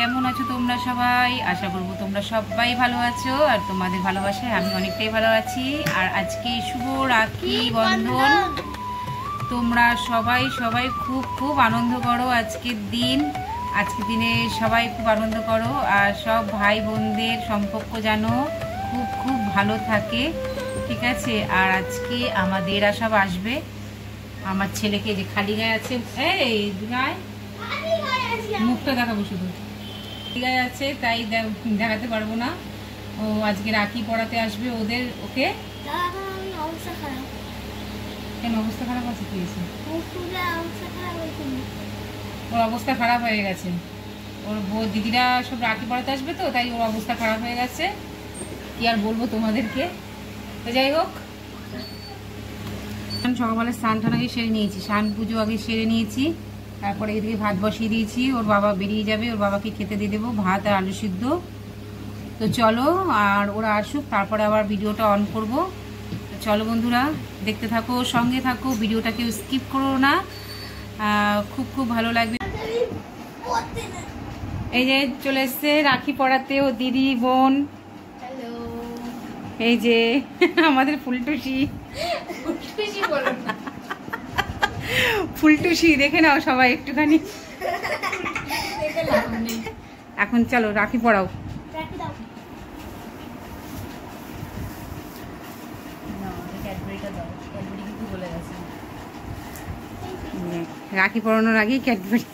কেমন আছো তোমরা সবাই? আশা করব তোমরা সবাই ভালো আছো আর তোমাদের ভালোবাসায় আমি অনেকটাই ভালো আছি। আর আজকে শুভ রাখি বন্ধন। তোমরা সবাই খুব খুব আনন্দ করো আজকের দিনে সবাই খুব আনন্দ করো আর সব ভাই বোনদের সম্পর্ক যেন খুব খুব ভালো থাকে, ঠিক আছে? আর আজকে আমাদের সব আসবে। আমার ছেলেকে যে খালি গায়ে আছে, এই গায়ে মুখটা দেখাবো, শুধু খালি গায়ে আছে তাই দেখাতে পারবো না। ও আজকে রাখি পড়াতে আসবে ওকে। কেন অবস্থা খারাপ আছে? কি হয়েছে? ওর অবস্থা খারাপ হয়ে গেছে। ওর দিদিরা সব রাখি পড়াতে আসবে তো তাই ওর অবস্থা খারাপ হয়ে গেছে। কি আর বলবো তোমাদেরকে। তো যাই হোক, সকালবেলা স্নান টান আগে সেরে নিয়েছি, স্নান পুজো আগে সেরে নিয়েছি। তারপরে এদিকে ভাত বসিয়ে দিয়েছি। ওর বাবা বেরিয়ে যাবে, ওর বাবাকে খেতে দিয়ে দেবো ভাত আর আলু সিদ্ধ। তো চলো, আর ওরা আসুক তারপরে আবার ভিডিওটা অন করব। চলো বন্ধুরা, দেখতে থাকো, সঙ্গে থাকো, ভিডিওটা কেউ স্কিপ করো না, খুব খুব ভালো লাগবে। এই যে চলে এসছে রাখি পড়াতে ও দিদি বোন। এই যে আমাদের ফুলটুসি। ফুলটুসি দেখে নাও সবাই একটুখানি। এখন চলো রাখি পড়াও। রাখি পড়ানোর আগেই ক্যাডবেরি।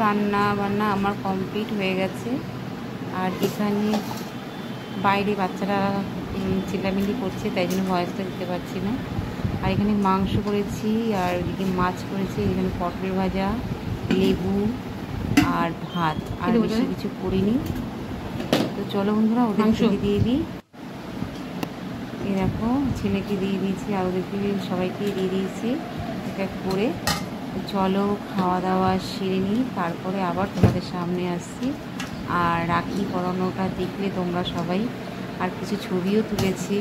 রান্না বান্না আমার কমপ্লিট হয়ে গেছে। আর এখানে বাইরে বাচ্চারা চিল্লামিল্লি করছে তাই জন্য ভয়েসটা দিতে পারছি না। আর এখানে মাংস করেছি আর এদিকে মাছ করেছি, এখানে পটল ভাজা, লেবু আর ভাত, আর বেশি কিছু করিনি। তো চলো বন্ধুরা ওদেরকে দিয়ে দিই। এই দেখো ছেলেকে দিয়ে দিয়েছি আর ওদেরকে সবাইকে দিয়ে দিয়েছি এক এক করে। চলো খাওয়া দাওয়া সেরে নিই, তারপরে আবার তোমাদের সামনে আসছি। আর রাখি পরানোটা দেখলে তোমরা সবাই, আর কিছু ছবিও তুলেছি,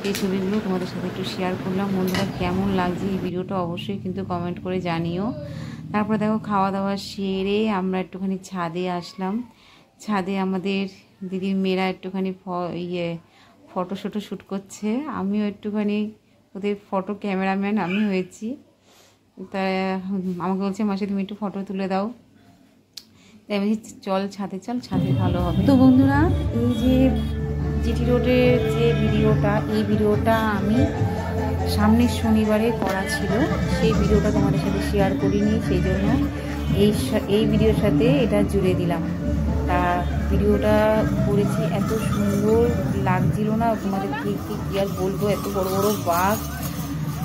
এই ছবিগুলো তোমাদের সাথে একটু শেয়ার করলাম। বন্ধুরা কেমন লাগছে এই ভিডিওটা অবশ্যই কিন্তু কমেন্ট করে জানিও। তারপরে দেখো খাওয়া দাওয়া সেরে আমরা একটুখানি ছাদে আসলাম। ছাদে আমাদের দিদির মেয়েরা একটুখানি ফটো শ্যুট করছে। আমিও একটুখানি ওদের ফটো ক্যামেরাম্যান আমি হয়েছি। তা আমাকে বলছে মাসি তুমি একটু ফটো তুলে দাও। তাই আমি চল ছাদে ভালো হবে। তো বন্ধুরা এই যে জিটি রোডের যে ভিডিওটা, এই ভিডিওটা আমি সামনের শনিবারে করা ছিল, সেই ভিডিওটা তোমাদের সাথে শেয়ার করিনি, সেই জন্য এই ভিডিওর সাথে এটা জুড়ে দিলাম। তা ভিডিওটা করেছি, এত সুন্দর লাগছিল না তোমাদেরকে, কি আর বলবো, এত বড় বড় বাঘ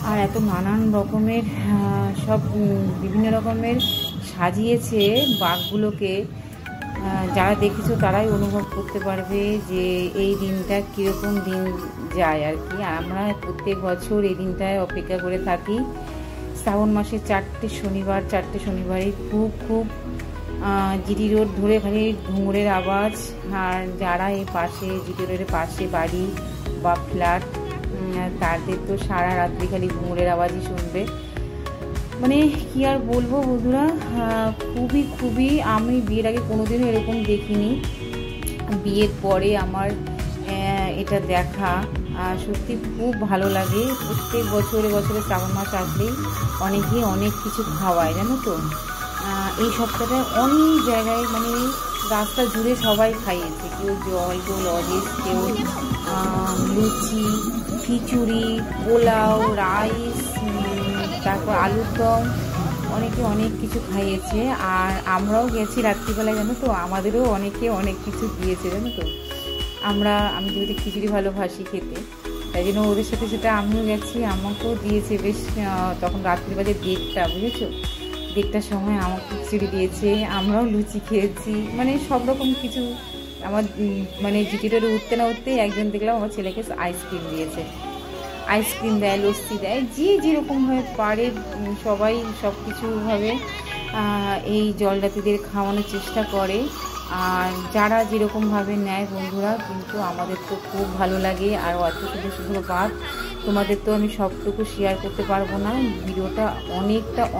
আর এত নানান রকমের সব বিভিন্ন রকমের সাজিয়েছে বাঘগুলোকে। যারা দেখেছো তারাই অনুভব করতে পারবে যে এই দিনটা কীরকম দিন যায় আর কি। আমরা প্রত্যেক বছর এই দিনটায় অপেক্ষা করে থাকি। শ্রাবণ মাসে 4টে শনিবারই খুব খুব জিটি রোড ধরে খালি ঘুঙুরের আওয়াজ। আর যারা এই পাশে জিটি রোডের পাশে বাড়ি বা ফ্ল্যাট, তাদের তো সারা রাত্রি খালি ঘুঙুরের আওয়াজই শুনবে। মানে কি আর বলবো বন্ধুরা, খুবই খুবই, আমি বিয়ের আগে কোনোদিনও এরকম দেখিনি, বিয়ের পরে আমার এটা দেখা সত্যি খুব ভালো লাগে। প্রত্যেক বছরে শ্রাবণ মাস আসলেই অনেকেই অনেক কিছু খাওয়ায়, জানো তো। এই সপ্তাহটায় অনেক জায়গায় মানে রাস্তা জুড়ে সবাই খাইয়েছে, কেউ জল, কেউ লজেস, কেউ লুচি, খিচুড়ি, পোলাও, রাইস, তারপর আলুর দম, অনেকে অনেক কিছু খাইয়েছে। আর আমরাও গেছি রাত্রিবেলায়, জানো তো, আমাদেরও অনেকে অনেক কিছু দিয়েছে, জানো তো। আমি যেহেতু খিচুড়ি ভালোবাসি খেতে, তাই জন্য ওদের সাথে সাথে আমিও গেছি, আমাকেও দিয়েছে বেশ। তখন রাত্রি বাজে 1:30, বুঝেছো, 1:30টার সময় আমাকে খিচুড়ি দিয়েছে, আমরাও লুচি খেয়েছি, মানে সব রকম কিছু। আমার মানে জিটিটারে উঠতে না উঠতেই একজন দেখলাম আমার ছেলেকে আইসক্রিম দিয়েছে, আইসক্রিম দেয়, লস্যি দেয়, যে যেরকমভাবে পারে সবাই সব কিছুভাবে এই জলদাতিদের খাওয়ানোর চেষ্টা করে। আর যারা যেরকমভাবে নেয় বন্ধুরা, কিন্তু আমাদের তো খুব ভালো লাগে। আর অত সুন্দর সুন্দর বাদ তোমাদের তো আমি সবটুকু শেয়ার করতে পারবো না, ভিডিওটা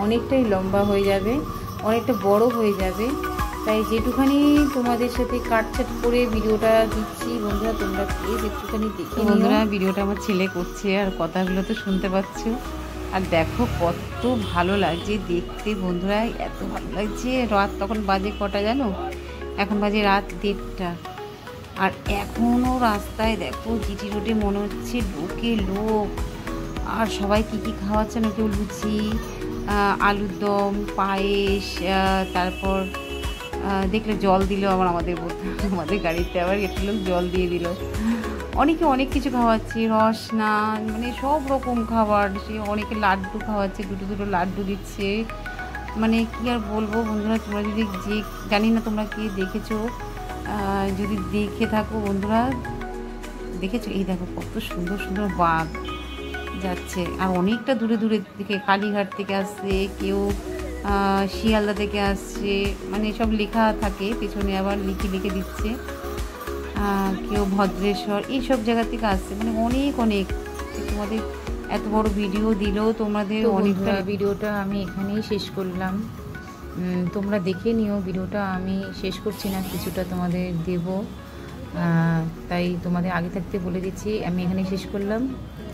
অনেকটাই লম্বা হয়ে যাবে, অনেকটা বড় হয়ে যাবে। তাই যেটুখানি তোমাদের সাথে কাটছাট করে ভিডিওটা দিচ্ছি বন্ধুরা, তোমরা প্লিজ একটুখানি দেখে নিও। বন্ধুরা, ভিডিওটা আমার ছেলে করছে আর কথাগুলো তো শুনতে পাচ্ছ। আর দেখো কত ভালো লাগছে দেখতে বন্ধুরা, এত ভালো লাগছে। রাত তখন বাজে কটা জানো, এখন বাজে রাত 1:30। আর এখনও রাস্তায় দেখো জিটি রোডে মনে হচ্ছে ঢোকে লোক। আর সবাই কি কি খাওয়াচ্ছে না, কেউ লুচি, আলুর দম, পায়েস, তারপর দেখলে জল দিল আবার আমাদের গাড়িতে, আবার একটু লোক জল দিয়ে দিল। অনেকে অনেক কিছু খাওয়াচ্ছে, রসনা, মানে সব রকম খাবার। সে অনেকে লাড্ডু খাওয়াচ্ছে, দুটো লাড্ডু দিচ্ছে। মানে কি আর বলবো বন্ধুরা, তোমরা যদি জানি না তোমরা কি দেখেছো, যদি দেখে থাকো বন্ধুরা, দেখেছো, এই দেখো কত সুন্দর সুন্দর বাঘ যাচ্ছে। আর অনেকটা দূরে থেকে, কালীঘাট থেকে আসছে, কেউ শিয়ালদা থেকে আসছে, মানে সব লেখা থাকে পেছনে, আবার লিখে দিচ্ছে। কেউ ভদ্রেশ্বর, এইসব জায়গা থেকে আসছে, মানে অনেক। তোমাদের এত বড় ভিডিও দিলেও তোমাদের অনেকটা। ভিডিওটা আমি এখানেই শেষ করলাম, তোমরা দেখে নিও। ভিডিওটা আমি শেষ করছি না, কিছুটা তোমাদের দেব, তাই তোমাদের আগে থাকতে বলে দিচ্ছি। আমি এখানেই শেষ করলাম।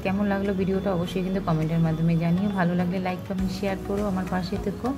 কেমন লাগলো ভিডিওটা অবশ্যই কিন্তু কমেন্টের মাধ্যমে জানিও। ভালো লাগলে লাইক, কমেন্ট, শেয়ার করো, আমার পাশে থেকো।